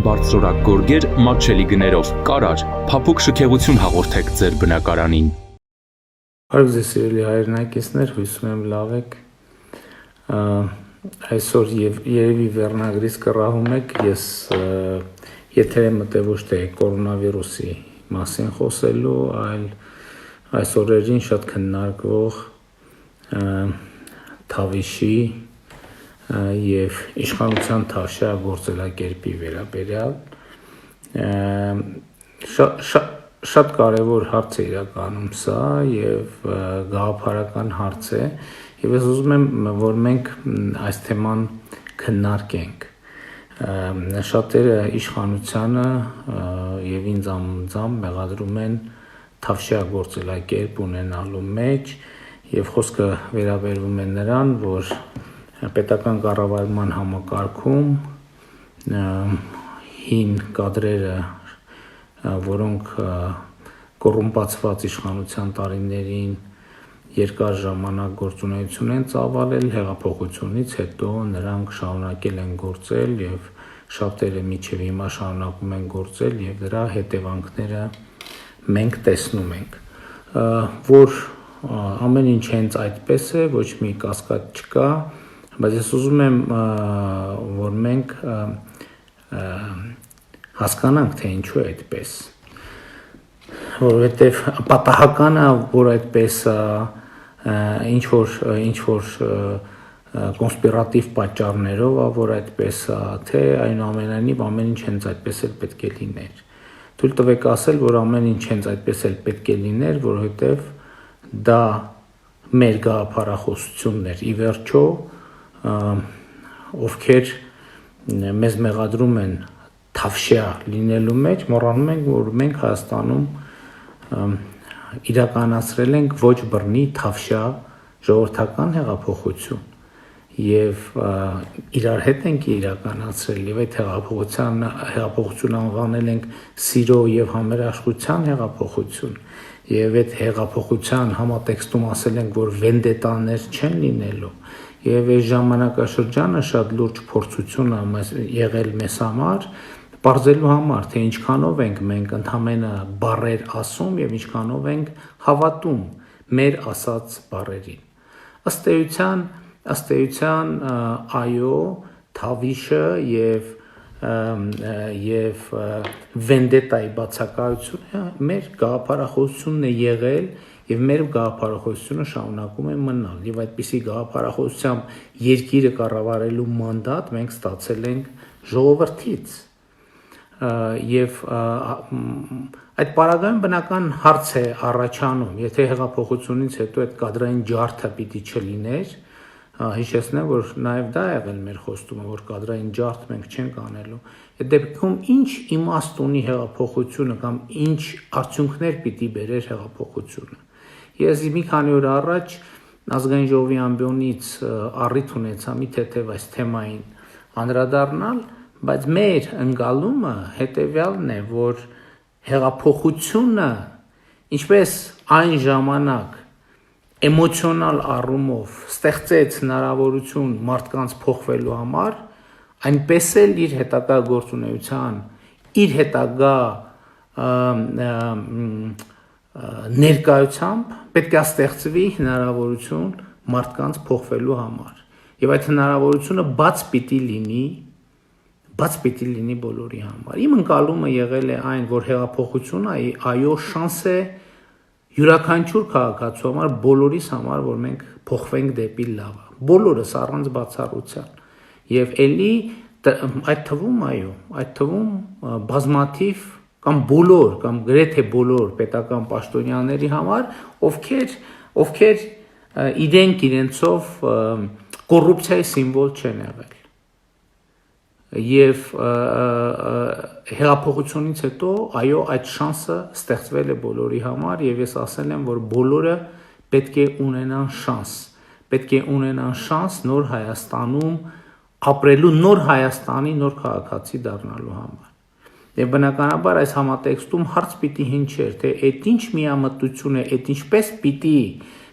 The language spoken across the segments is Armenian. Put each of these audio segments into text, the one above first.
բարձրորակ գորգեր մատչելի գներով, կարար, փափուկ շքեղություն հաղորդեք ձեր բնակարանին։ Բարև ձեզ սիրելի հայրենակիցներ, հույսում եմ լավ եք։ Այսօր երևի վերնագրից կռահում եք, ես եթեր եմ մտել ոչ թե կորոնավիրուսի մասին խոսելու, այլ այս օրերին շատ քննարկվող Թավիշի և իշխանության Թավշյա գործելակերպի վերաբերյալ շատ կարևոր հարց է իրականում սա և գաղափարական հարց է և ես ուզում եմ, որ մենք այս թեման քննարկենք։ Շատերը իշխանությանը և ինձ անձամբ մեղադրում են Թավշյա գործելակերպ ունենալու մեջ և խոսքը վերաբերվում է նրան, որ պետական կառավարման համակարգում հին կադրերը, որոնք կոռումպացված իշխանության տարիներին երկար ժամանակ գործունեություն են ծավալել, հեղափոխությունից հետո նրանք շարունակել են գործել և շատերը մինչև հիմա շարունակում են գործել և դրա հետևանքները մենք տեսնում ենք, որ ամեն ինչ հենց այդպես է, ոչ մի կասկած չկա, բայց ես ուզում եմ, որ մենք հասկանանք, թե ինչու է այդպես, որովհետև պատահականը, որ այդպես ինչ-որ կոնսպիրատիվ պատճառներով, որ այդպես թե այնուամենայնիվ ամեն ինչ հենց այդպես էլ պետք է լիներ։ Թույլ տվեք ասել, որ ամեն ինչ հենց այդպես էլ պետք է լիներ, որովհետև դա մեր գաղափարախոսությունն էր։ Ի վերջո, ովքեր մեզ մեղադրում են Թավշյա լինելու մեջ, մոռանում ենք, որ մենք Հայաստանում իրականացրել ենք ոչ բռնի Թավշյա ժողովրդական հեղափոխություն և իրար հետ ենք իրականացրել և այդ հեղափոխությունը անվանել ենք սիրո և համերաշխության հեղափոխություն և այդ հեղափոխության համատեքստում ասել ենք, որ վենդետաներ չեն լինելու և այս ժամանակաշրջանը շատ լուրջ փորձություն է եղել մեզ համար պարզելու համար, թե ինչքանով ենք մենք ընդամենը բառեր ասում և ինչքանով ենք հավատում մեր ասած բառերին։ Ըստ էության, այո, Թավիշը և վենդետայի բացակայությունը մեր գաղափարախոսությունն է եղել և մեր գաղափարախոսությունը շարունակում է մնալ և այդպիսի գաղափարախոսությամբ երկիրը կառավարելու մանդատ մենք ստացել ենք ժողովրդից և այդ պարագայում բնական հարց է առաջանում, եթե հեղափոխությունից հետո այդ կադրային ջարդը պիտի չլիներ, հիշեցնեմ, որ նաև դա եղել մեր խոստումը, որ կադրային ջարդ մենք չենք անելու, այդ դեպքում ինչ իմաստ ունի հեղափոխությունը կամ ինչ արդյունքներ պիտի բերեր հեղափոխությունը։ Ես մի քանի օր առաջ Ազգային ժողովի ամբիոնից առիթ ունեցա մի թեթև այս թեմային անդրադառնալ, բայց մեր ընկալումը հետևյալն է, որ հեղափոխությունը, ինչպես այն ժամանակ էմոցիոնալ առումով ստեղծեց հնարավորություն մարդկանց փոխվելու համար, այնպես էլ իր հետագա գործունեության, իր հետագա ներկայությամբ պետք է ստեղծվի հնարավորություն մարդկանց փոխվելու համար և այդ հնարավորությունը բաց պիտի լինի բոլորի համար։ Իմ ընկալումը եղել է այն, որ հեղափոխությունը այո շանս է յուրաքանչյուր քաղաքացու համար, բոլորիս համար, որ մենք փոխվենք դեպի լավը, բոլորս առանց բացառության և էլի այդ թվում բազմաթիվ կամ բոլոր կամ գրեթե բոլոր պետական պաշտոնյաների համար, ովքեր իրենցով կոռուպցիայի սիմվոլ չեն եղել և հեղափոխությունից հետո այո այդ շանսը ստեղծվել է բոլորի համար և ես ասել եմ, որ բոլորը պետք է ունենան շանս նոր Հայաստանում ապրելու, նոր Հայաստանի նոր քաղաքացի դառնալու համար և բնականաբար այս համատեքստում հարց պիտի հնչեր, թե այդ ինչ միամտություն է, այդ ինչպես պիտի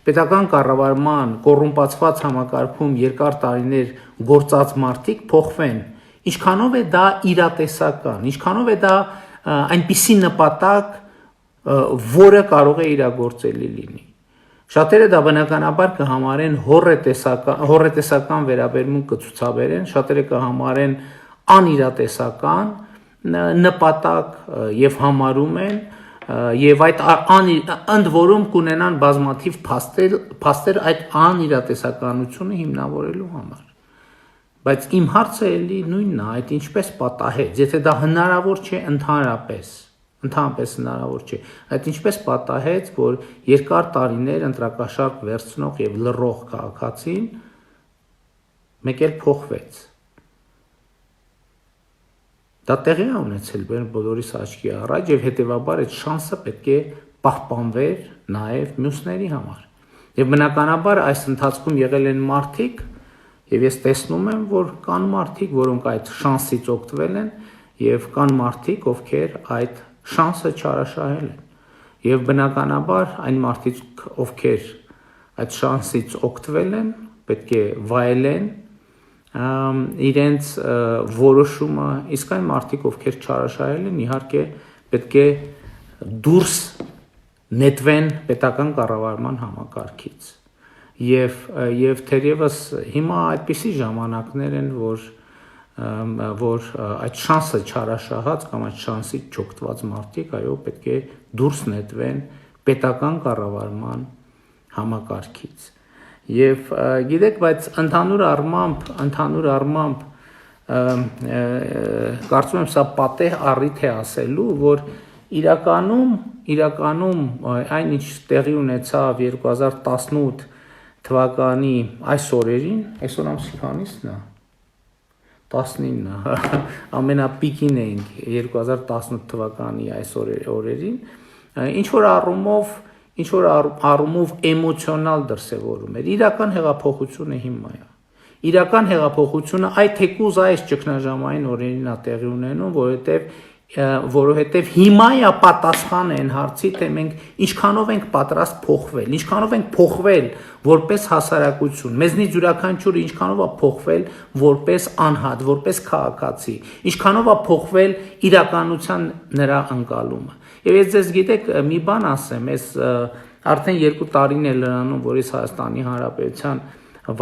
պետական կառավարման կոռումպացված համակարգում երկար տարիներ գործած մարդիկ փոխվեն ինչքանով է դա իրատեսական, ինչքանով է դա այնպիսի նպատակ, որը կարող է իրագործելի լինի։ Շատերը դա բնականաբար կհամարեն հոռետեսական վերաբերմունք կցուցաբերեն, շատերը կհամարեն անիրատեսական նպատակ եւ համարում են եւ այդ ընդ որում կունենան բազմաթիվ փաստեր այդ անիրատեսականությունը հիմնավորելու համար։ Բայց իմ հարցը էլի նույնն է, այդ ինչպես պատահեց, եթե դա հնարավոր չէ ընդհանրապես հնարավոր չէ, այդ ինչպես պատահեց, որ երկար տարիներ ընտրակաշառք վերցնող եւ լռող քաղաքացին մեկ էլ փոխվեց։ Դա տեղի է ունեցել բոլորիս աչքի առաջ եւ հետեւաբար այդ շանսը պետք է պահպանվեր նաեւ մյուսների համար։ Եվ բնականաբար այս ընթացքում եղել են մարդիկ, եւ ես տեսնում եմ, որ կան մարդիկ, որոնք այդ շանսից օգտվել են, եւ կան մարդիկ, ովքեր այդ շանսը չարաշահել են։ Եվ բնականաբար այն մարդիկ, ովքեր այդ շանսից օգտվել են, պետք է վայելեն իրենց որոշումը, իսկ այն մարդիկ, ովքեր չարաշահել են, իհարկե պետք է դուրս նետվեն պետական կառավարման համակարգից։ Եվ թերևս հիմա այդպիսի ժամանակներ են, որ այդ շանսը չարաշահած կամ այդ շանսից չօգտված մարդիկ այո պետք է դուրս նետվեն պետական կառավարման համակարգից։ Եվ գիտեք, բայց ընդհանուր առմամբ կարծում եմ սա պատեհ առիթ է ասելու, որ իրականում այն ինչ տեղի ունեցավ 2018 թվականի այս օրերին, այսօր ամսի քանիսն է, 19-ը, ամենապիկին էինք 2018 թվականի այս օրերին, ինչ որ առումով էմոցիոնալ դրսևորում էր, իրական հեղափոխությունը հիմա է, իրական հեղափոխությունը այդ թեկուզ այս ճգնաժամային օրերին է տեղի ունենում, որովհետև հիմա է պատասխան են հարցի, թե մենք ինչքանով ենք պատրաստ փոխվել, ինչքանով ենք փոխվել որպես հասարակություն, մեզնից յուրաքանչյուրը ինչքանով է փոխվել որպես անհատ, որպես քաղաքացի, ինչքանով է փոխվել իրականության նրա ընկալումը։ Եվ ես ձեզ գիտեք մի բան ասեմ, ես արդեն 2 տարին է լրանում, որ ես Հայաստանի Հանրապետության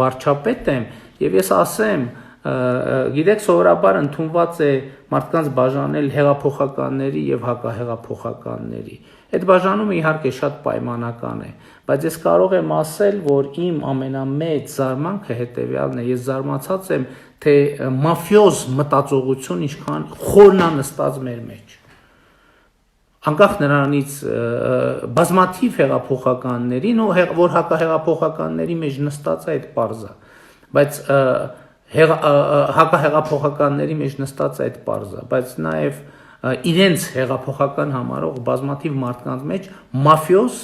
վարչապետ եմ, եւ ես ասեմ, գիտեք, սովորաբար ընդունված է մարդկանց բաժանել հեղափոխականների եւ հակահեղափոխականների։ Այդ բաժանումը իհարկե շատ պայմանական է, բայց ես կարող եմ ասել, որ իմ ամենամեծ զարմանքը հետեւյալն է, ես զարմացած եմ, թե մաֆիոզ մտածողություն ինչքան խորն է նստած մեր մեջ։ Անկախ նրանից բազմաթիվ հեղափոխականներին, որ հակահեղափոխականների մեջ նստած է այդ պարզը, բայց հակահեղափոխականների մեջ նստած այդ պարզը, բայց նաև իրենց հեղափոխական համարող բազմաթիվ մարդկանց մեջ մաֆիոզ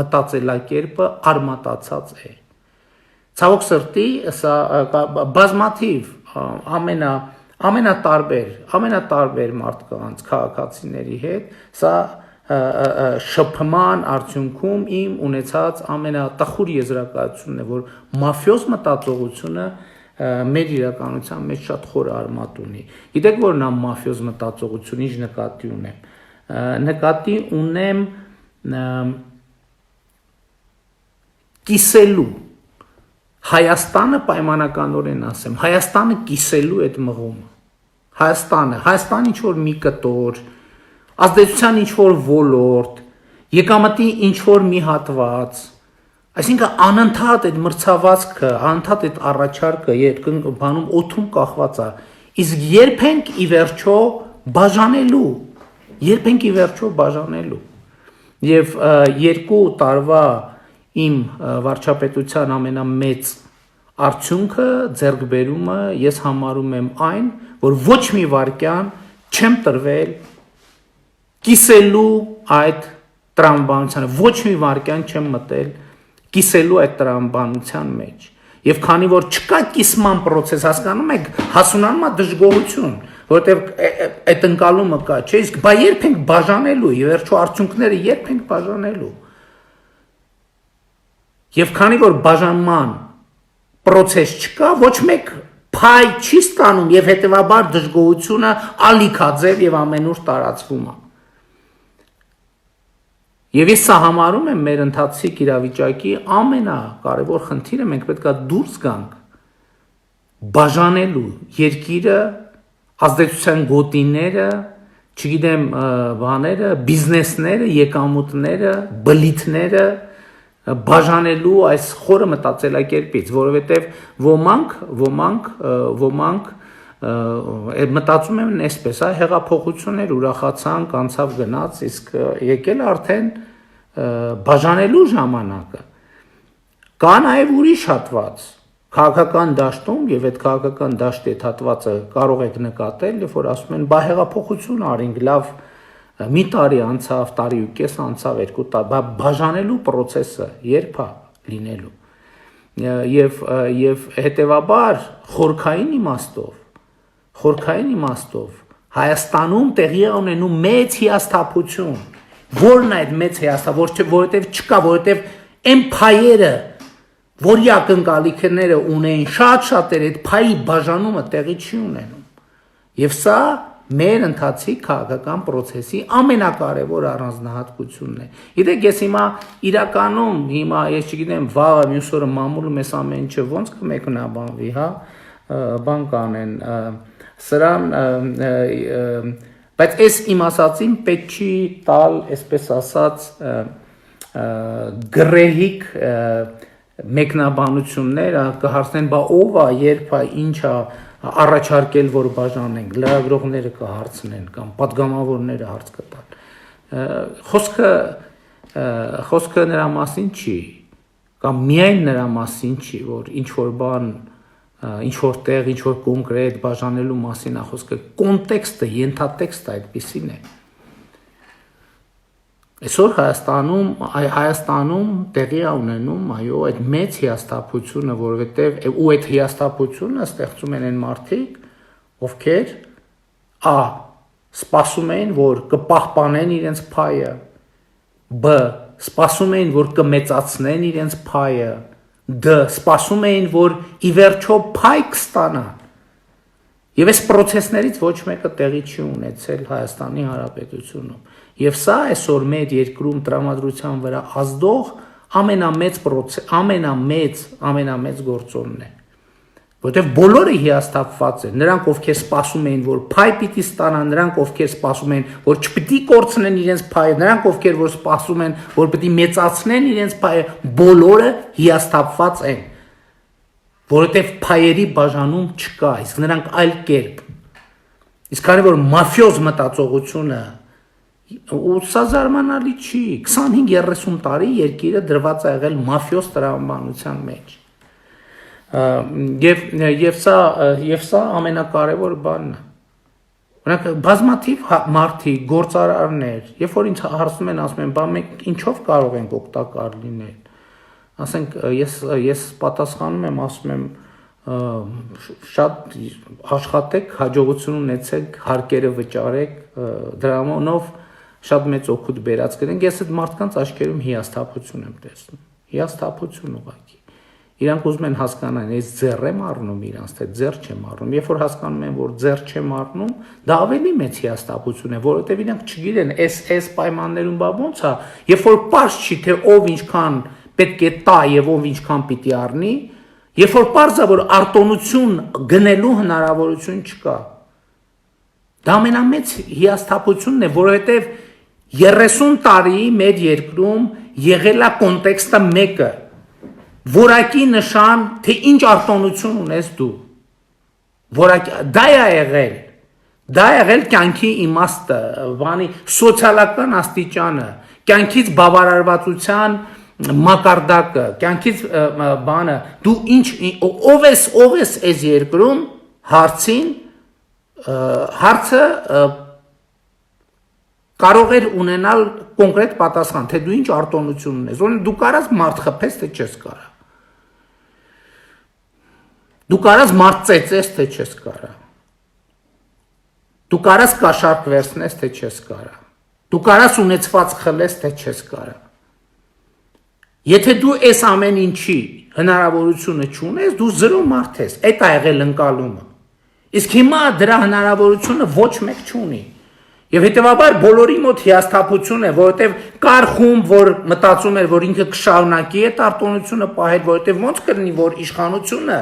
մտածելակերպը արմատացած է։ Ցավոք սրտի, սա բազմաթիվ ամենատարբեր մարդկանց քաղաքացիների հետ, սա շփման արդյունքում իմ ունեցած ամենատխուր եզրակացությունն է, որ մաֆիոզ մտածողությունը մեր իրականության մեջ շատ խոր արմատ ունի։ Գիտեք, որ նա մաֆիոզ մտածողություն ինչ նկատի ունեմ։ Նկատի ունեմ կիսելու Հայաստանը պայմանականորեն ասեմ, Հայաստանը կիսելու այդ մղումը։ Հայաստանը ինչ որ մի կտոր, ազդեցության ինչ որ ոլորտ, եկամտի ինչ որ մի հատված, այսինքն անընդհատ այդ մրցավազքը, անընդհատ այդ առաջարկը բանում օդում կախված է, իսկ երբենք ի վերջո բաժանելու։ Եվ 2 տարվա իմ վարչապետության ամենամեծ արդյունքը, ձեռքբերումը ես համարում եմ այն, որ ոչ մի վայրկյան չեմ տրվել կիսելու այդ տրամաբանությանը, ոչ մի վայրկյան չեմ մտել կիսելու այդ տրամաբանության մեջ։ Եվ քանի որ չկա կիսման process, հասկանում եք, հասունանում է դժգոհություն, որովհետև այդ ընկալումը կա, չէ՞, իսկ բա երբ ենք բաժանելու, ի վերջո արդյունքները երբ ենք բաժանելու։ Եվ քանի որ բաժանման process չկա, ոչ մեկ փայ չի ստանում եւ հետեւաբար դժգոհությունը ալիքաձև եւ ամենուր տարածվում է։ Եվ ես սա համարում եմ մեր ընթացիկ իրավիճակի ամենակարևոր խնդիրը, մենք պետք է դուրս գանք բաժանելու երկիրը, ազդեցության գոտիները, չգիտեմ, բաները, բիզնեսները, եկամուտները, բլիթները բաժանելու այս խորը մտածելակերպից, որովհետև ոմանք մտածում են այսպես, հեղափոխություններ ուրախացանք, անցավ գնաց, իսկ եկել արդեն բաժանելու ժամանակը։ Կա նաև ուրիշ հատված, քաղաքական դաշտում, եւ այդ քաղաքական դաշտի հատվածը կարող եք նկատել, երբ որ ասում են, բա հեղափոխություն արինք, լավ, մի տարի անցավ, տարի ու կես անցավ, 2 տարի, բա բաժանելու process-ը երբ է լինելու։ Եվ հետեւաբար խորքային իմաստով Հայաստանում տեղի է ունենում մեծ հիասթափություն, որն է այդ մեծ հիասթափությունը, որովհետև չկա, որովհետև այն փայերը, որի ակնկալիքները ունեն շատ-շատեր, այդ փայի բաժանումը տեղի չի ունենում։ Եւ սա մեր ընթացիկ քաղաքական process-ի ամենակարևոր առանձնահատկությունն է։ Գիտեք, ես հիմա իրականում, ես չգիտեմ, վաղը մյուս օրը մամուլում ես ամեն ինչը ոնց կմեկնաբանվի, հա, բան կանեն, սրան, բայց այս իմ ասածին պետք չի տալ, այսպես ասած, գրեհիկ մեկնաբանություններ, կհարցնեն, բա ով է, երբ է, ինչ է առաջարկել, որ բաժանենք, լրագրողները կհարցնեն կամ պատգամավորները հարց կտան։ Խոսքը նրա մասին չի, կամ միայն նրա մասին չի, որ ինչ-որ բան, ինչ-որ տեղ, ինչ-որ կոնկրետ բաժանելու մասին է խոսքը, կոնտեքստը, ենթատեքստը այդպիսին է։ Այսօր Հայաստանում տեղի է ունենում, այո, այդ մեծ հիասթափությունը, որովհետև ու այդ հիասթափությունը ստեղծում են այն մարդիկ, ովքեր սպասում էին, որ կպահպանեն իրենց փայը, սպասում էին, որ կմեծացնեն իրենց փայը, սպասում էին, որ ի վերջո փայ կստանան։ Եվ այս process-ներից ոչ մեկը տեղի չի ունեցել Հայաստանի Հանրապետությունում։ Եվ սա այսօր մեր երկրում տրամադրության վրա ազդող ամենամեծ գործոնն է։ Որտեվ բոլորը հիասթափված են, նրանք ովքեր սպասում էին, որ փայ պիտի ստանան, նրանք ովքեր սպասում են, որ չպիտի կորցնեն իրենց փայը, նրանք ովքեր որ սպասում են, որ պիտի մեծացնեն իրենց փայը, բոլորը հիասթափված են։ Որովհետև փայերի բաժանում չկա, իսկ նրանք այլ կերպ։ Իսկ քանի որ մաֆիոզ մտածողությունը ու սա զարմանալի չի, 25-30 տարի երկիրը դրված է եղել մաֆիոզ տրամաբանության մեջ։ Եվ սա ամենակարևոր բանն է։ Օրինակ բազմաթիվ մարդիկ, գործարարներ, երբ որ ինձ հարցնում են, ասում են, բա մենք ինչով կարող ենք օգտակար լինել։ Ասենք ես պատասխանում եմ, ասում եմ, շատ աշխատեք, հաջողություն ունեցեք, հարկերը վճարեք, դրանով շատ մեծ օգուտ բերած կդենք։ Ես այդ մարդկանց աչքերում հիասթափություն եմ տեսնում։ Հիասթափություն ուղղակի։ Իրանք ուզում են հասկանան, ես ձեռ եմ առնում իրանց, թե ձեռ չեմ առնում։ Երբ որ հասկանում են, որ ձեռ չեմ առնում, դա ավելի մեծ հիասթափություն է, որովհետև իրանք չգիտեն, այս պայմաններում բա ոնց է, երբ որ պարզ չի, թե ով ինչքան պետք է տա եւ ով ինչքան պիտի առնի, երբ որ պարզ է, որ արտոնություն գնելու հնարավորություն չկա։ Դա ամենամեծ հիասթափությունն է, որովհետև 30 տարի մեր երկրում եղել է կոնտեքստը մեկը, որակի նշան, թե ինչ արտոնություն ունես դու, դա է եղել կյանքի իմաստը, սոցիալական աստիճանը, կյանքից բավարարվածության մակարդակը, կյանքից բանը, դու ով ես այս երկրում հարցը կարող էր ունենալ կոնկրետ պատասխան, թե դու ինչ արտոնություն ունես, դու կարաս մարդ խփես, թե չես կարա, դու կարաս մարդ ծեծես, թե չես կարա, դու կարաս կաշառք վերցնես, թե չես կարա, դու կարաս ունեցված խլես, թե չես կարա։ Եթե դու այս ամեն ինչի հնարավորությունը չունես, դու զրո մարդ ես, այդ է եղել ընկալումը։ Իսկ հիմա դրա հնարավորությունը ոչ մեկ չունի։ Եվ հետևաբար բոլորի մոտ հիասթափություն է, որովհետև կար խումբ, որ մտածում էր, որ ինքը կշարունակի այդ արտոնությունը պահել, որովհետև ոնց կլինի, որ իշխանությունը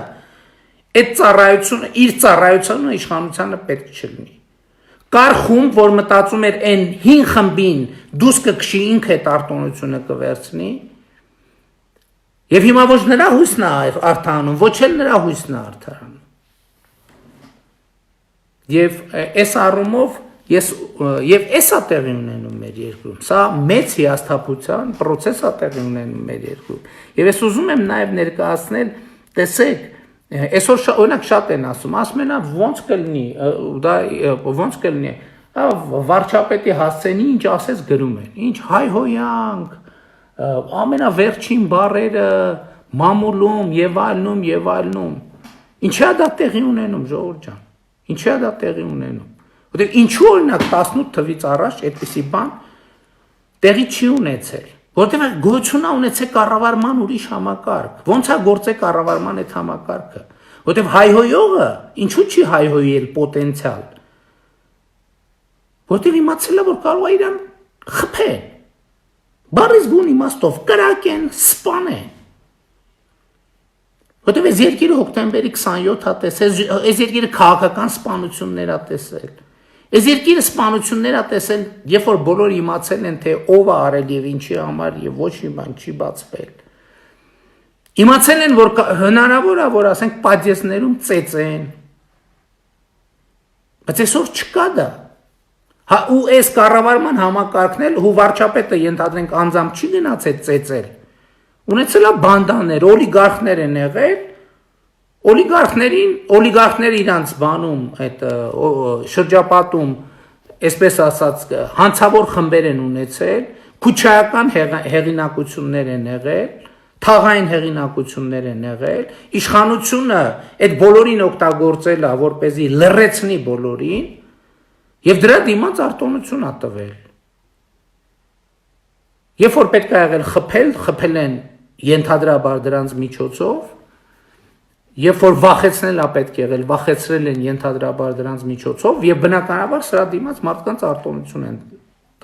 այդ ծառայությունը, իր ծառայությունը իշխանությանը պետք չլինի։ Կար խումբ, որ մտածում էր այն 5 խմբին դուս կքշի ինքը այդ արտոնությունը կվերցնի, եւ հիմա ոչ նրա հույսն է արդարանում, ոչ էլ նրա հույսն է արդարանում։ Եվ այս առումով եւ էսա տեղի ունենում մեր երկրում։ Սա մեծ հիասթափության process է տեղի ունենում մեր երկրում։ Եվ ես ուզում եմ նաեւ ներկայացնել, տեսեք, այսօր օրինակ շատ են ասում են ոնց կլինի, դա ոնց կլինի, վարչապետի հասցենի ինչ ասես գրում են, ինչ հայհոյանք, ամենավերջին բառերը մամուլում եւ այլնում։ Ինչի է դա տեղի ունենում, ժողովուրդ ջան։ Ինչի է դա տեղի ունենում։ Որտեղ ինչու օրինակ 18 թվից առաջ այդպիսի բան տեղի չի ունեցել։ Որտեղ գոյություն է ունեցել կառավարման ուրիշ համակարգ։ Ոնց է գործել կառավարման այդ համակարգը։ Որտեղ հայհոյողը ինչու չի հայհոյել պոտենցիալ։ Որտեղ իմացել է որ կարող է իրան խփեն։ Բարիս բուն իմաստով կրակեն, սպանեն։ Որտեղ այս երկիրը հոկտեմբերի 27-ը տեսել, այս երկիրը քաղաքական սպանություններ է տեսել։ Այս երկիրը սպանություններ է տեսել, երբ որ բոլորը իմացել են, թե ով է արել եւ ինչի համար եւ ոչ մի բան չի բացվել։ Իմացել են, որ հնարավոր է, որ ասենք պատյեզներում ծեծեն։ Բայց այսօր չկա դա։ Հա ու այս կառավարման համակարգն էլ ու վարչապետը ենթադրենք անձամբ չի գնացել ծեծել։ Ունեցել է բանդաներ, օլիգարխներ են եղել, օլիգարխները իրանց բանում, այդ շրջապատում, այսպես ասած, հանցավոր խմբեր են ունեցել, քուչայական հեղինակություններ են եղել, թաղային հեղինակություններ են եղել, իշխանությունը այդ բոլորին օգտագործել է, որպեսզի լռեցնի բոլորին, եւ դրա դիմաց արտոնություն է տվել։ Երբ որ պետք է եղել խփել են ենթադրաբար դրանց միջոցով, երբ որ վախեցնել է պետք եղել, վախեցրել են ենթադրաբար դրանց միջոցով եւ բնականաբար սրա դիմաց մարդկանց արտոնություն են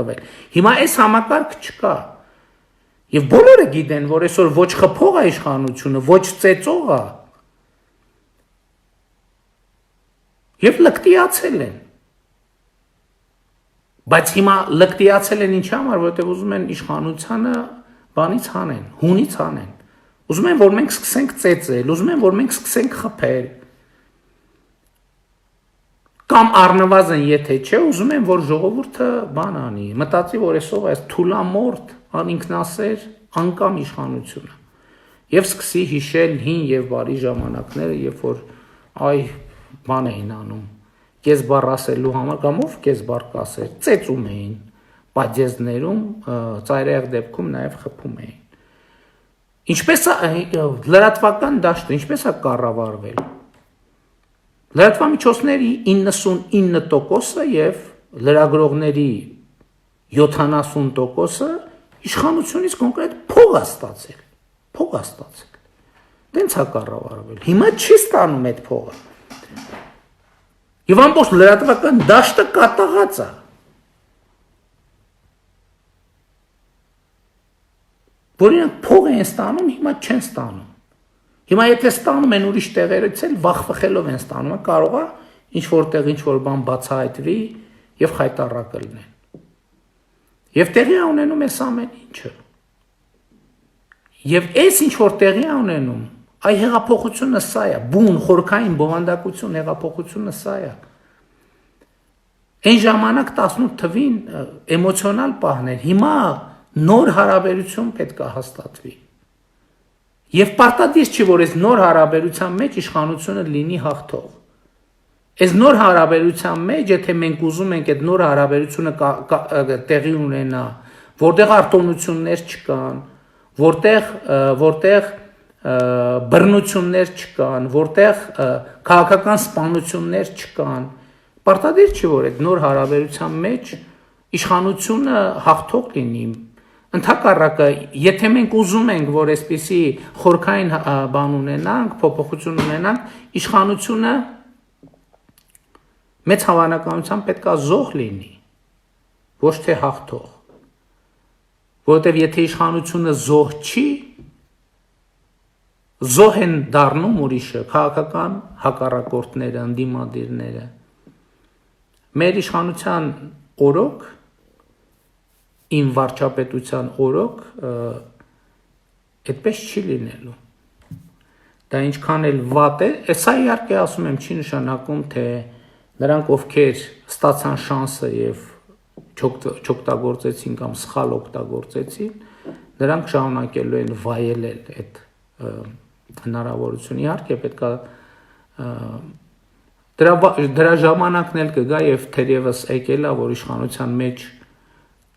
տվել։ Հիմա այս համակարգ չկա։ Եվ բոլորը գիտեն, որ այսօր ոչ խփող է իշխանությունը, ոչ ծեծող է։ Եվ լկտիացել են։ Բայց հիմա լկտիացել են ինչի համար, որովհետեւ ուզում են իշխանությանը բանից հանեն, հունից հանեն։ Ուզում են, որ մենք սկսենք ծեծել, ուզում են, որ մենք սկսենք խփել։ Կամ առնվազն եթե չէ, ուզում են, որ ժողովուրդը բան անի, մտածի, որ այսօր այս թուլամորթ, անինքնասեր, անկամ իշխանությունը։ Եվ սկսի հիշել հին եւ բարի ժամանակները, երբ որ այ բան էին անում, կես բառ ասելու համար կամ ով կես բառ կասեր, ծեծում էին, պատյեզներում, ծայրահեղ դեպքում նաեւ խփում էին։ Ինչպես է լրատվական դաշտը, ինչպես է կառավարվել։ Լրատվամիջոցների 99%-ը եւ լրագրողների 70%-ը իշխանությունից կոնկրետ փող է ստացել։ Դենց է կառավարվել։ Հիմա չի ստանում այդ փողը։ Եվ ամբողջ լրատվական դաշտը կատաղած է։ Որինակ փող են ստանում, հիմա չեն ստանում։ Հիմա եթե ստանում են ուրիշ տեղերից էլ վախվխելով են ստանում, կարող է ինչ որտեղ ինչ որ բան բացահայտվի եւ խայտառակը լինեն։ Եվ տեղի է ունենում այս ամեն ինչը։ Եվ այս ինչ որ տեղի է ունենում, այ հեղափոխությունը սա է, բուն խորքային բովանդակություն հեղափոխությունը սա է։ Այն ժամանակ 18 թվին էմոցիոնալ պահներ, հիմա նոր հարաբերություն պետք է հաստատվի։ Եվ պարտադիր չի, որ այս նոր հարաբերության մեջ իշխանությունը լինի հաղթող։ Այս նոր հարաբերության մեջ, եթե մենք ուզում ենք այդ նոր հարաբերությունը տեղի ունենա, որտեղ արտոնություններ չկան, որտեղ բռնություններ չկան, որտեղ քաղաքական սպանություններ չկան, պարտադիր չի, որ այդ նոր հարաբերության մեջ իշխանությունը հաղթող լինի, Ընդհակառակը, եթե մենք ուզում ենք, որ այսպիսի խորքային բան ունենանք, փոփոխություն ունենանք, իշխանությունը մեծ հավանականությամբ պետք է զոհ լինի, ոչ թե հաղթող, որովհետև եթե իշխանությունը զոհ չի, զոհ են դառնում ուրիշը, քաղաքական հակառակորդները, ընդդիմադիրները։ Մեր իշխանության օրոք, իմ վարչապետության օրոք այդպես չի լինելու։ Դա ինչքան էլ վատ է, սա իհարկե ասում եմ չի նշանակում, թե նրանք ովքեր ստացան շանսը եւ չօգտագործեցին կամ սխալ օգտագործեցին, նրանք շարունակելու են վայելել այդ հնարավորությունը։ Իհարկե պետք է դրա ժամանակն էլ կգա եւ թերևս եկել է, որ իշխանության մեջ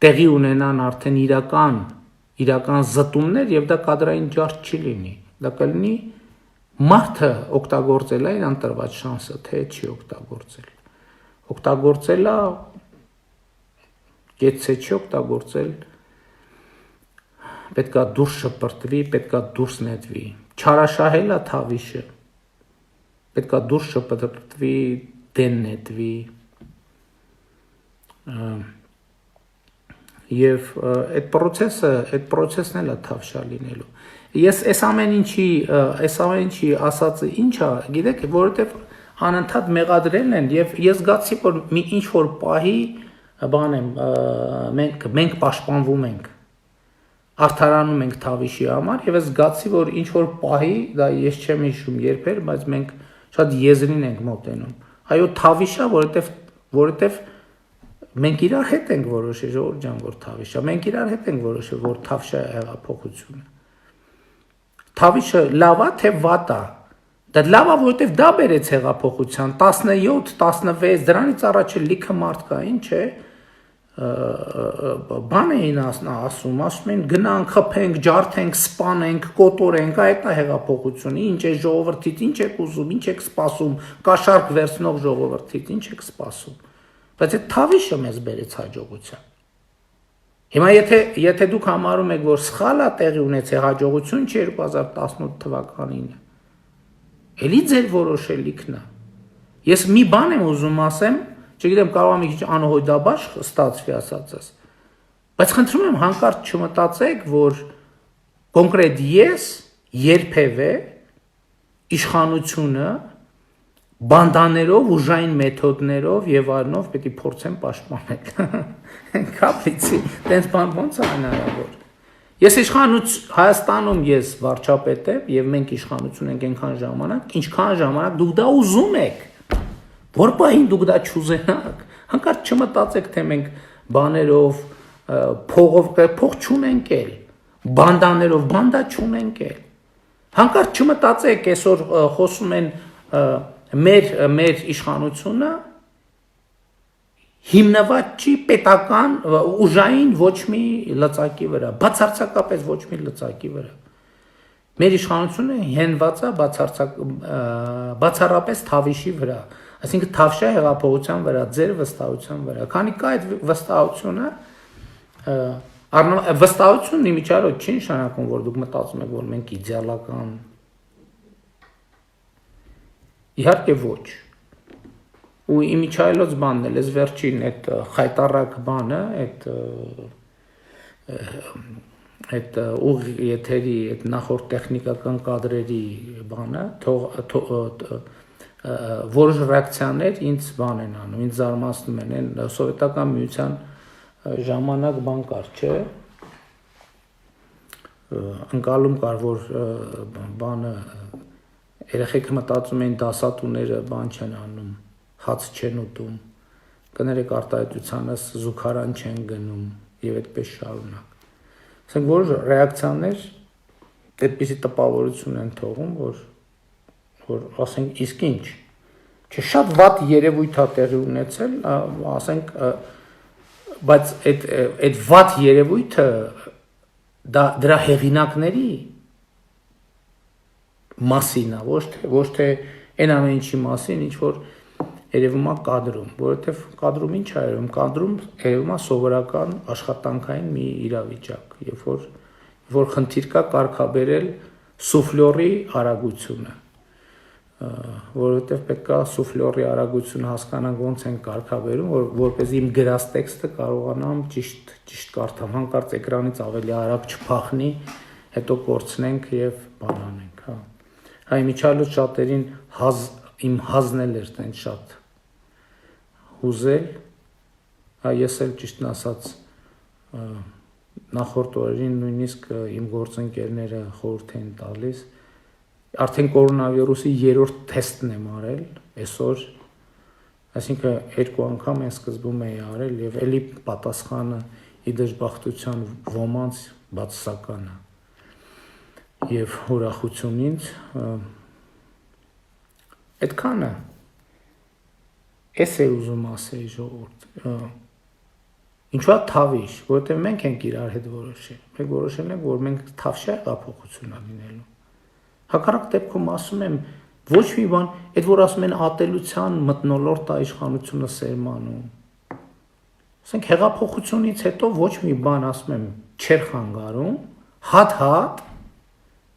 տեղի ունենան արդեն իրական զտումներ եւ դա կադրային ջարդ չի լինի։ Դա կլինի մարդը օգտագործել է այն ընտրված շանսը, թե չի օգտագործել։ Օգտագործել է կեցցե չի օգտագործել, պետքա դուրս շպրտվի, պետքա դուրս նետվի։ Չարաշահել է թավիշը, պետքա դուրս շպրտվի, դեն նետվի։ Եվ այդ պրոցեսն էլ է թավշա լինելու։ Ես այս ամեն ինչի ասածը ինչ է, գիտեք, որովհետև անընդհատ մեղադրել են եւ ես զգացի, որ մի ինչ որ պահի բան եմ, մենք պաշտպանվում ենք, արդարանում ենք թավիշի համար եւ ես զգացի, որ ինչ որ պահի, դա ես չեմ հիշում երբեր, բայց մենք շատ եզրին ենք մոտենում։ Այո, թավիշա, որովհետև մենք իրար հետ ենք որոշել, ժողովուրդ ջան, որ թավիշա, մենք իրար հետ ենք որոշել, որ թավշա է հեղափոխությունը։ Թավիշը լավ է, թե վատ է։ Դա լավ է, որովհետև դա բերեց հեղափոխության 17, 16, դրանից առաջ լիքը մարդ կա, ինչ է, բան էին ասում են գնանք, խփենք, ջարդենք, սպանենք, կոտորենք, այդ է հեղափոխությունը, ինչ է ժողովրդից, ինչ եք ուզում, ինչ եք սպասում, կաշառք վերցնող ժողովրդից, ինչ եք սպասում։ Բայց այդ թավիշը մեզ բերեց հաջողության։ Հիմա եթե դուք համարում եք, որ սխալ է տեղի ունեցել հաջողություն չի 2018 թվականին, էլի ձեր որոշելիքն է։ Ես մի բան եմ ուզում ասեմ, չգիտեմ, կարող եմ մի քիչ անհոյդաբար ստացվի ասածս, բայց խնդրում եմ հանկարծ չմտածեք, որ կոնկրետ ես երբևէ իշխանությունը բանդաներով, ուժային մեթոդներով եւ այլնով պետք է փորձեմ պաշտպանել։ Կապրիցի, տենց բան ոնց է հնարավոր։ Ես Հայաստանում ես վարչապետ եմ եւ մենք իշխանություն ենք այնքան ժամանակ, ինչքան ժամանակ դուք դա ուզում եք։ Որ պահին դուք դա չուզենաք, հանկարծ չմտածեք, թե մենք բաներով, փող չունենք էլ, բանդաներով, բանդա չունենք էլ։ Հանկարծ չմտածեք, այսօր խոսում են մեր իշխանությունը հիմնված չի պետական ուժային ոչ մի լծակի վրա, բացարձակապես ոչ մի լծակի վրա։ Մեր իշխանությունը հենված է բացառապես թավիշի վրա, այսինքն թավշա հեղափոխության վրա, ձեր վստահության վրա։ Քանի կա այդ վստահությունը, վստահությունն իմիջիայլոց չի նշանակում, որ դուք մտածում եք, որ մենք իդեալական։ Իհարկե ոչ։ Ու իմիջայլոց բանն էլ, ես վերջին այդ խայտարակ բանը, այդ ուղի եթերի, այդ նախորդ տեխնիկական կադրերի բանը, որոշ ռեակցիաներ ինձ բան են անում, ինձ զարմացնում են, այն սովետական միության ժամանակ բան կար, չէ, ընկալում կար, որ բանը, երեխեք մտածում էին դասատուները բան չեն անում, հաց չեն ուտում, կներեք արտահայտությանս զուգարան չեն գնում եւ այդպես շարունակ։ Ասենք որ ռեակցիաներ այդպիսի տպավորություն են թողում, որ ասենք իսկ ինչ, չէ շատ վատ երևույթ է տեղի ունեցել, ասենք, բայց այդ վատ երևույթը դրա հեղինակների մասին է, ոչ թե այն ամեն ինչի մասին, ինչ որ երևում է կադրում, որովհետև կադրում ինչ է երևում, կադրում երևում է սովորական աշխատանքային մի իրավիճակ, որ խնդիր կա կարգաբերել սուֆլյորի արագությունը, որովհետև պետք է սուֆլյորի արագությունը հասկանանք ոնց են կարգաբերում, որպեսզի իմ գրած տեքստը կարողանամ ճիշտ կարդամ, հանկարծ էկրանից ավելի արագ չփախնի, հետո կորցնենք եւ բան անենք, հա։ Հայ միջալոց շատերին իմ հազն էր տեն շատ հուզել, հա ես էլ ճիշտն ասած նախորդ օրերին նույնիսկ իմ գործընկերները խորհուրդ են տալիս, արդեն կորոնավիրուսի 3-րդ թեստն եմ արել այսօր, այսինքն 2 անգամ են սկզբում էի արել եւ էլի պատասխանը ի դժբախտության ոմանց բացասական է եւ ուրախություն ինձ այդքանը էս է ուզում ասեի ժողովուրդ ինչու է թավիշ, որովհետև մենք ենք իրար հետ որոշել, մենք որոշել ենք, որ մենք թավշյա հեղափոխություն է լինելու։ Հակառակ դեպքում ասում եմ, ոչ մի բան, այդ որ ասում են ատելության մթնոլորտ է իշխանությունը սերմանում։ Ասենք հեղափոխությունից հետո ոչ մի բան ասում եմ չեր խանգարում, հատ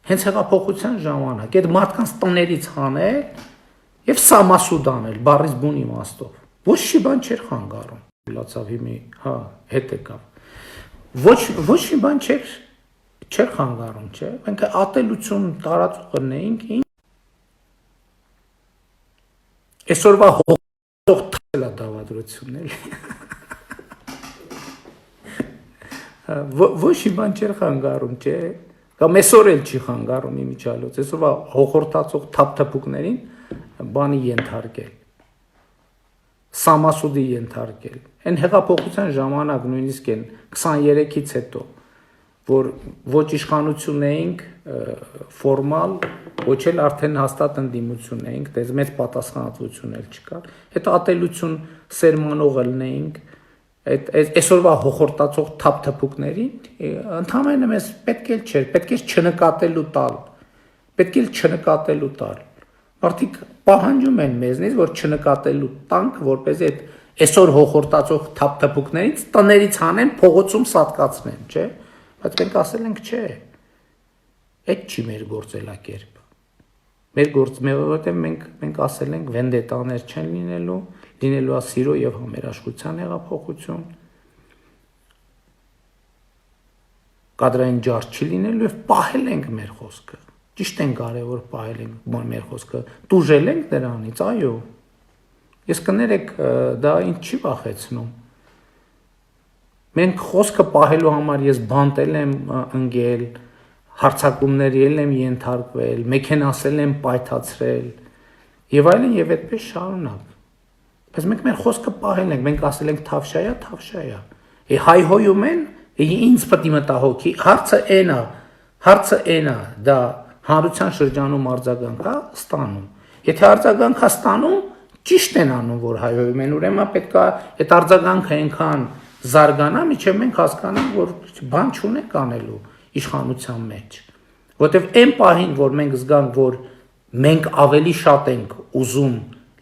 հենց հեղափոխության ժամանակ այդ մարդկանց տներից հանել եւ սամասուդ անել, բառից բուն իմաստով։ Ոչ մի բան չէր խանգարում։ Լացավ հիմի, հա, հետ եկավ։ Ոչ մի բան չէր խանգարում, չէ։ Մենք ատելություն տարածողն էինք, այսօրվա հող թելա դավադրությունն էլի։ Ոչ մի բան չէր խանգարում, չէ։ Կամ այսօր էլ չի խանգարում իմիջիալոց, այսօրվա հողորտացող թափթփուկներին բանի ենթարկել, սամասուդի ենթարկել, են հեղափոխության ժամանակ նույնիսկ են 23-ից հետո, որ ոչ իշխանություն էինք ֆորմալ, ոչ էլ արդեն հաստատ ընդդիմություն էինք, դες մեծ պատասխանատվություն էլ չկար, հետո ատելություն սերմանող ելնեինք, այսօրվա հոխորտացող թափթփուկներին ընդհանրապես մեզ պետք էլ չէր, պետք էր չնկատելու տալ, Մարդիկ պահանջում են մեզնից, որ չնկատելու տանք, որպեսզի այդ այսօր հոխորտացող թափթփուկներից տներից հանեն, փողոցում սատկացնեն, չէ՞։ Բայց մենք ասել ենք, չէ։ Այդ չի մեր գործելակերպը։ Որովհետև մենք ասել ենք, վենդետաներ չեն լինելու է սիրո եւ համերաշխության հեղափոխություն։ Կադրային ջար չի լինելու եւ պահել ենք մեր խոսքը։ Ճիշտ են կարևոր պահել ենք մեր խոսքը, տուժել ենք դրանից, այո։ Ես կներեք, դա ինձ չի վախեցնում։ Մենք խոսքը պահելու համար ես բանտել եմ ընկել, հարցակումների եմ ենթարկվել, մեքենասել եմ պայթացրել եւ այլն եւ այդպես շարունակ։ Բայց մենք մեր խոսքը պահել ենք, մենք ասել ենք թավշայա։ Հայհոյում են, ինձ պետք է մտահոգի, հարցը էնա, դա հանրության շրջանում արձագանք է ստանում։ Եթե արձագանք է ստանում, ճիշտ են անում, որ հայհոյում են, ուրեմն պետք է այդ արձագանքը այնքան զարգանա, մինչև մենք հասկանանք, որ բան չունենք անելու իշխանության մեջ։ Որտեվ այն պահին, որ մենք զգանք, որ մենք ավելի շատ ենք ուզում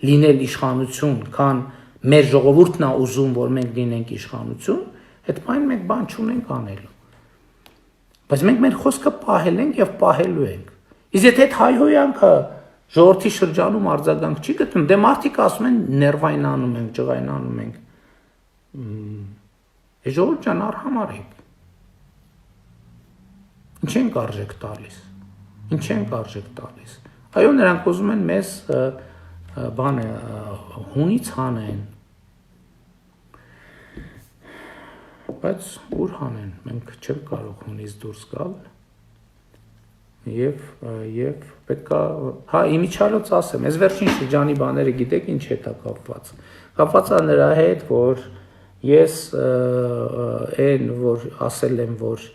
լինել իշխանություն, քան մեր ժողովուրդն է ուզում, որ մենք լինենք իշխանություն, այդ պահին մենք բան չունենք անելու։ Բայց մենք մեր խոսքը պահել ենք եւ պահելու ենք։ Իսկ եթե այդ հայհոյանքը ժողովրդի շրջանում արձագանք չի գտնում, դե մարդիկ ասում են ներվայնանում ենք, ջղայնանում ենք։ Ժողովուրդ ջան, արհամարհեք։ Ինչ ենք արժեք տալիս։ Այո, նրանք ուզում են մեզ հունից հանեն։ Բայց ուր հանեն, մենք չենք կարող հունից դուրս գալ եւ պետքա, հա, իմիջիալոց ասեմ, այս վերջին շրջանի բաները գիտեք ինչ հետ է կապված է նրա հետ, որ ես որ ասել եմ, որ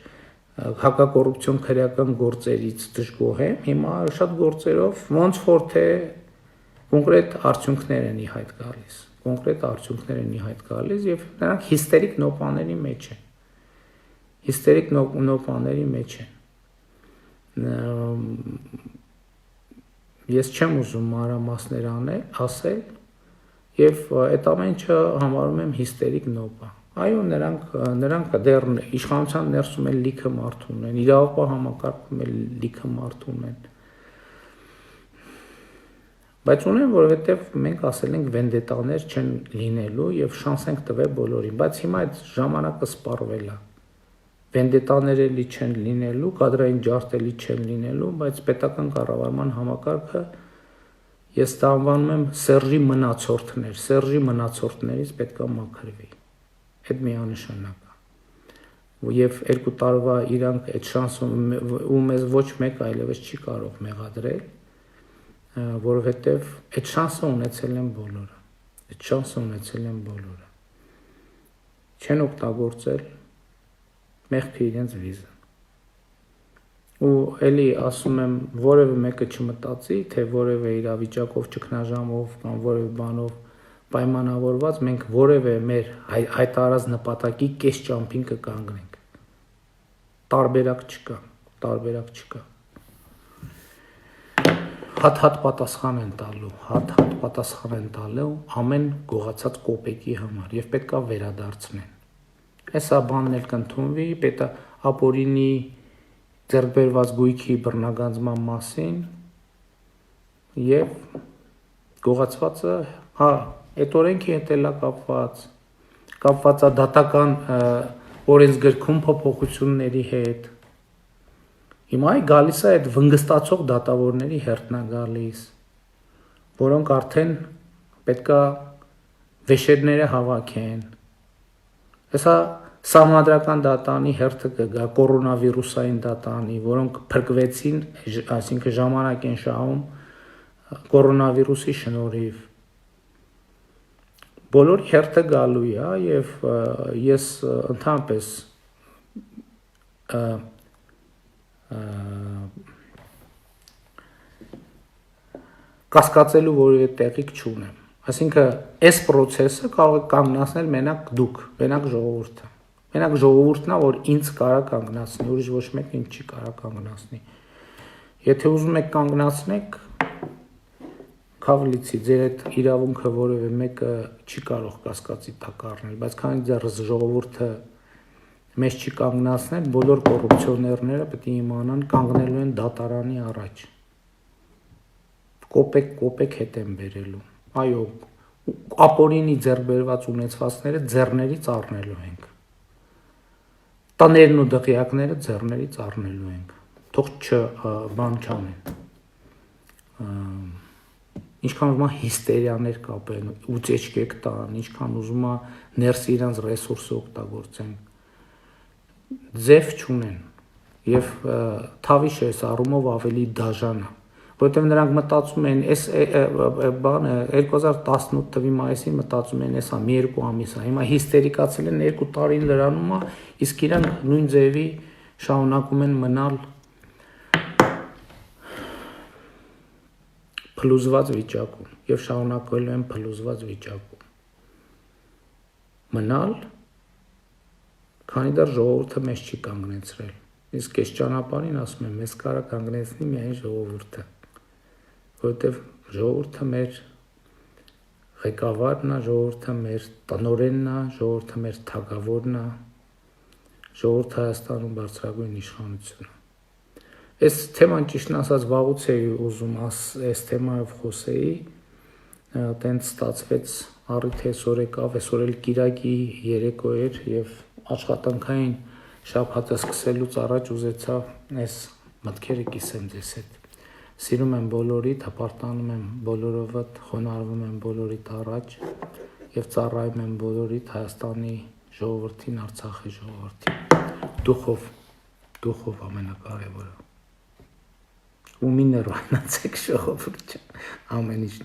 հակակոռուպցիոն քրեական գործերից դժգոհ եմ, հիմա շատ գործերով ոնց որ թե կոնկրետ արդյունքներ են ի հայտ գալիս եւ նրանք հիստերիկ նոպաների մեջ են։ Ես չեմ ուզում մանրամասներ ասել, Եվ այդ ամեն ինչը համարում եմ հիստերիկ նոպա։ Այո, նրանք դեռ իշխանության ներսում էլ լիքը մարդ ունեն, իրավապահ համակարգում էլ լիքը մարդ ունեն։ Բայց ունեն, որովհետև մենք ասել ենք վենդետաներ չեն լինելու եւ շանս ենք տվել բոլորին, բայց հիմա այդ ժամանակը սպառվել է։ Վենդետաներ էլի չեն լինելու, կադրային ջարդ էլի չեն լինելու, բայց պետական կառավարման համակարգը ես դա անվանում եմ Սերժի մնացորդներ, Սերժի մնացորդներից պետքա մաքրվի։ Այդ միանշանակ է։ Եվ 2 տարվա իրանք այդ շանսը ու մեզ ոչ մեկ այլևս չի կարող մեղադրել, որովհետև այդ շանսը ունեցել են բոլորը։ Այդ շանսը ունեցել են բոլորը։ Չեն օգտագործել մեղքի իրենց վիզը։ Ու էլի ասում եմ, որևէ մեկը չմտածի, թե որևէ իրավիճակով, ճգնաժամով կամ որևէ բանով պայմանավորված մենք որևէ մեր հայտարարած նպատակի կես ճամփին կկանգնենք։ Տարբերակ չկա։ Հատ պատասխան են տալու ամեն գողացած կոպեկի համար եւ պետքա վերադարձնեն։ Հեսա բանն էլ կընդունվի, պետք է ապօրինի ձեռքբերված գույքի բռնագանձման մասին եւ գողացվածը, այդ օրենքի հետ էլա կապված է դատական օրենսգրքում փոփոխությունների հետ։ Հիմա գալիս է այդ վնգստացող դատավորների հերթն է գալիս, որոնք արդեն պետքա վեշերները հավաքեն։ Հեսա Սահմանադրական դատանի հերթը կգա, կորոնավիրուսային դատանի, որոնք փրկվեցին, այսինքն ժամանակ են շահում կորոնավիրուսի շնորհիվ։ Բոլորի հերթը գալու է եւ ես ընդհանրապես կասկածելու որևէ տեղիք չունեմ։ Այսինքն այս process-ը կարող է կանգնացնել մենակ դուք, մենակ ժողովուրդը։ Մենակ ժողովուրդն է, որ ինձ կարա կանգնացնի, ուրիշ ոչ մեկ ինձ չի կարա կանգնացնի։ Եթե ուզում եք կանգնացնեք, քավլիցի, ձեր այդ իրավունքը որևէ մեկը չի կարող կասկածի տակ առնել, բայց քանի դեռ ժողովուրդը մեզ չի կանգնացնել, բոլոր կոռուպցիոներները պետք է իմանան կանգնելու են դատարանի առաջ։ Կոպեկ հետ են բերելու։ Այո, ապօրինի ձեռքբերված ունեցվածները ձեռներից առնելու ենք։ Տներն ու դղյակները ձեռներից առնելու ենք։ Թող բան չանեն։ Ինչքան ուզում է հիստերիաներ կապեն, ուծեչկեք տան, ինչքան ուզում է ներս իրանց ռեսուրսը օգտագործեն։ Ձև չունեն եւ թավիշ է առումով ավելի դաժան է, որովհետեւ նրանք մտածում են, այս բանը 2018 թվականի մայիսին մտածում են, էսա մի 2 ամիս է, հիմա հիստերիկացել են 2 տարին լրանում է, իսկ իրանք նույն ձևի շարունակում են մնալ փլուզված վիճակում եւ շարունակվելու են փլուզված վիճակում մնալ, քանի դեռ ժողովուրդը մեզ չի կանգնեցրել։ Իսկ այս ճանապարհին ասում եմ, մեզ կարա կանգնեցնի միայն ժողովուրդը, որովհետեւ ժողովուրդը մեր ղեկավարն է, ժողովուրդը մեր տնօրենն է, ժողովուրդը մեր թագավորն է, ժողովուրդը Հայաստանում բարձրագույն իշխանություն է։ Այս թեման ճիշտն ասած վաղուց էի ուզում այս թեմայով խոսեի, տենց ստացվեց առիթ այսօր եկավ, այսօր էլ կիրակի երեկո էր եւ աշխատանքային շաբաթը սկսելուց առաջ ուզեցա այս մտքերը կիսեմ ձեզ հետ։ Սիրում եմ բոլորիդ, հպարտանում եմ բոլորովդ, խոնարհվում եմ բոլորիդ առաջ եւ ծառայում եմ բոլորիդ Հայաստանի ժողովրդին, Արցախի ժողովրդին։ Դուխով ամենակարևորը։ Ու մի ներվանացեք ժողովուրդ, ամեն ինչ